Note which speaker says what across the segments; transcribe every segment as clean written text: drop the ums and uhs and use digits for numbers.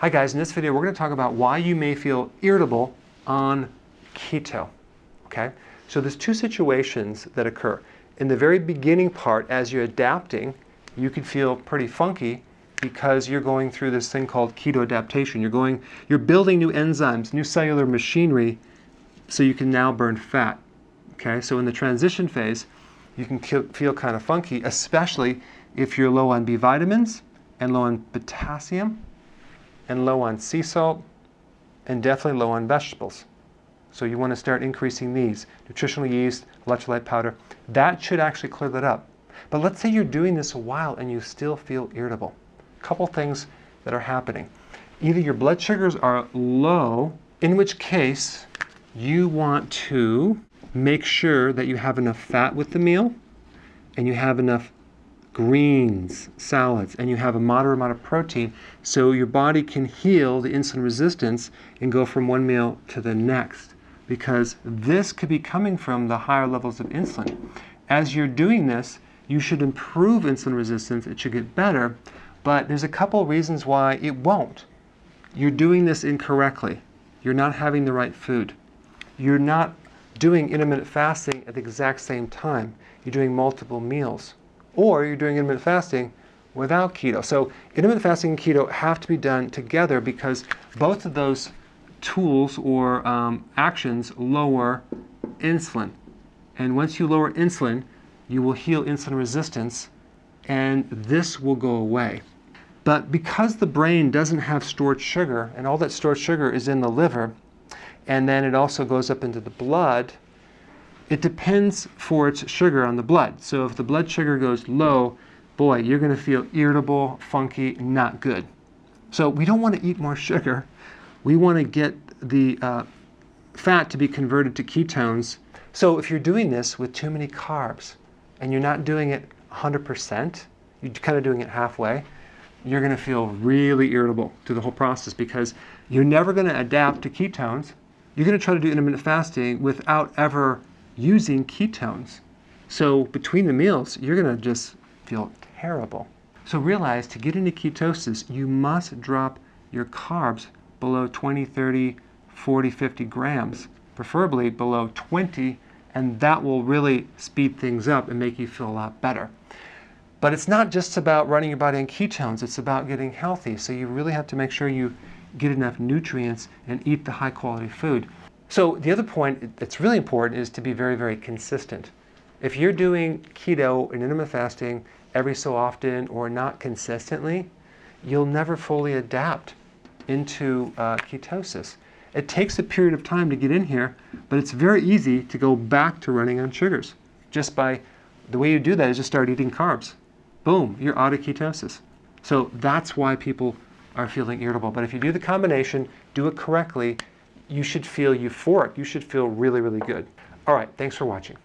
Speaker 1: Hi guys, in this video we're going to talk about why you may feel irritable on keto. Okay, so there's two situations that occur. In the very beginning part, as you're adapting, you could feel pretty funky because you're going through this thing called keto adaptation. You're building new enzymes, new cellular machinery, so you can now burn fat. Okay, so in the transition phase, you can feel kind of funky, especially if you're low on B vitamins and low on potassium and low on sea salt and definitely low on vegetables. So you want to start increasing these, nutritional yeast, electrolyte powder. That should actually clear that up. But let's say you're doing this a while and you still feel irritable. A couple things that are happening. Either your blood sugars are low, in which case you want to make sure that you have enough fat with the meal and you have enough greens, salads, and you have a moderate amount of protein so your body can heal the insulin resistance and go from one meal to the next, because this could be coming from the higher levels of insulin. As you're doing this, you should improve insulin resistance. It should get better, but there's a couple reasons why it won't. You're doing this incorrectly. You're not having the right food. You're not doing intermittent fasting at the exact same time. You're doing multiple meals. Or you're doing intermittent fasting without keto. So intermittent fasting and keto have to be done together because both of those tools or actions lower insulin. And once you lower insulin, you will heal insulin resistance and this will go away. But because the brain doesn't have stored sugar, and all that stored sugar is in the liver, and then it also goes up into the blood, it depends for its sugar on the blood. So if the blood sugar goes low, boy, you're going to feel irritable, funky, not good. So we don't want to eat more sugar. We want to get the fat to be converted to ketones. So if you're doing this with too many carbs and you're not doing it 100%, you're kind of doing it halfway, you're going to feel really irritable through the whole process because you're never going to adapt to ketones. You're going to try to do intermittent fasting without ever using ketones. So between the meals, you're going to just feel terrible. So realize to get into ketosis, you must drop your carbs below 20, 30, 40, 50 grams, preferably below 20, and that will really speed things up and make you feel a lot better. But it's not just about running your body on ketones, it's about getting healthy. So you really have to make sure you get enough nutrients and eat the high quality food. So the other point that's really important is to be very, very consistent. If you're doing keto and intermittent fasting every so often or not consistently, you'll never fully adapt into ketosis. It takes a period of time to get in here, but it's very easy to go back to running on sugars. Just by the way you do that is just start eating carbs. Boom, you're out of ketosis. So that's why people are feeling irritable. But if you do the combination, do it correctly, you should feel euphoric. You should feel really, really good. All right, thanks for watching.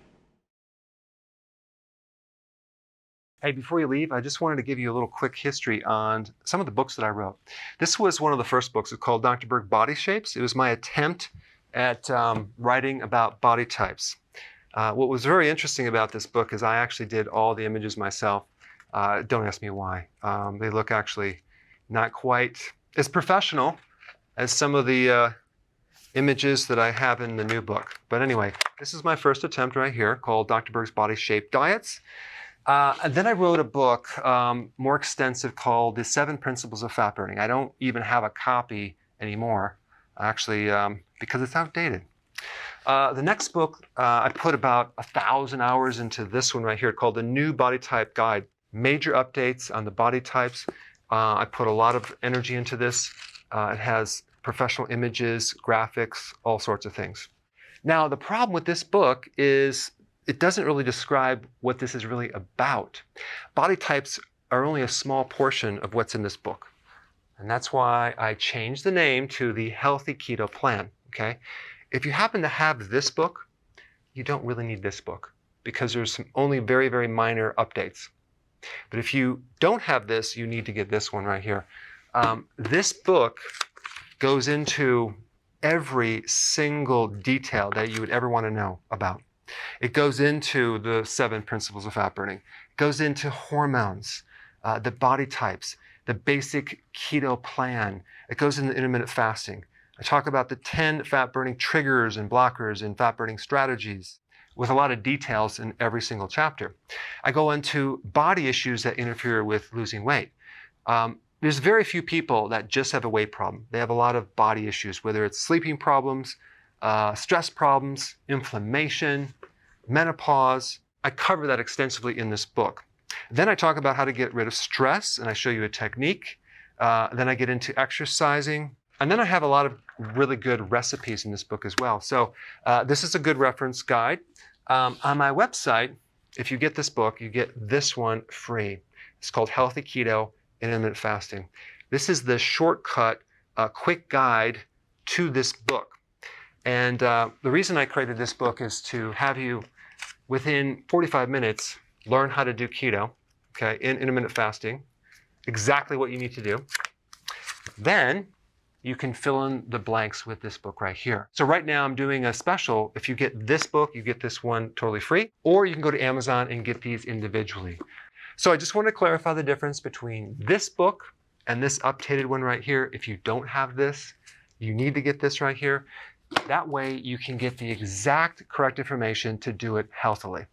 Speaker 1: Hey, before you leave, I just wanted to give you a little quick history on some of the books that I wrote. This was one of the first books. It's called Dr. Berg Body Shapes. It was my attempt at writing about body types. What was very interesting about this book is I actually did all the images myself. Don't ask me why. They look actually not quite as professional as some of the images that I have in the new book. But anyway, this is my first attempt right here called Dr. Berg's Body Shape Diets. And then I wrote a book more extensive called The 7 Principles of Fat Burning. I don't even have a copy anymore, actually, because it's outdated. The next book, I put about 1,000 hours into this one right here called The New Body Type Guide. Major updates on the body types. I put a lot of energy into this. It has professional images, graphics, all sorts of things. Now, the problem with this book is it doesn't really describe what this is really about. Body types are only a small portion of what's in this book. And that's why I changed the name to the Healthy Keto Plan, okay? If you happen to have this book, you don't really need this book because there's only very, very minor updates. But if you don't have this, you need to get this one right here. This book goes into every single detail that you would ever want to know about. It goes into the 7 principles of fat burning. It goes into hormones, the body types, the basic keto plan. It goes into intermittent fasting. I talk about the 10 fat-burning triggers and blockers and fat-burning strategies with a lot of details in every single chapter. I go into body issues that interfere with losing weight. There's very few people that just have a weight problem. They have a lot of body issues, whether it's sleeping problems, stress problems, inflammation, menopause. I cover that extensively in this book. Then I talk about how to get rid of stress, and I show you a technique. Then I get into exercising. And then I have a lot of really good recipes in this book as well. So this is a good reference guide. On my website, if you get this book, you get this one free. It's called Healthy Keto and Intermittent Fasting. This is the shortcut, quick guide to this book. And the reason I created this book is to have you, within 45 minutes, learn how to do keto, okay, in intermittent fasting, exactly what you need to do. Then you can fill in the blanks with this book right here. So right now I'm doing a special. If you get this book, you get this one totally free, or you can go to Amazon and get these individually. So I just want to clarify the difference between this book and this updated one right here. If you don't have this, you need to get this right here. That way you can get the exact correct information to do it healthily.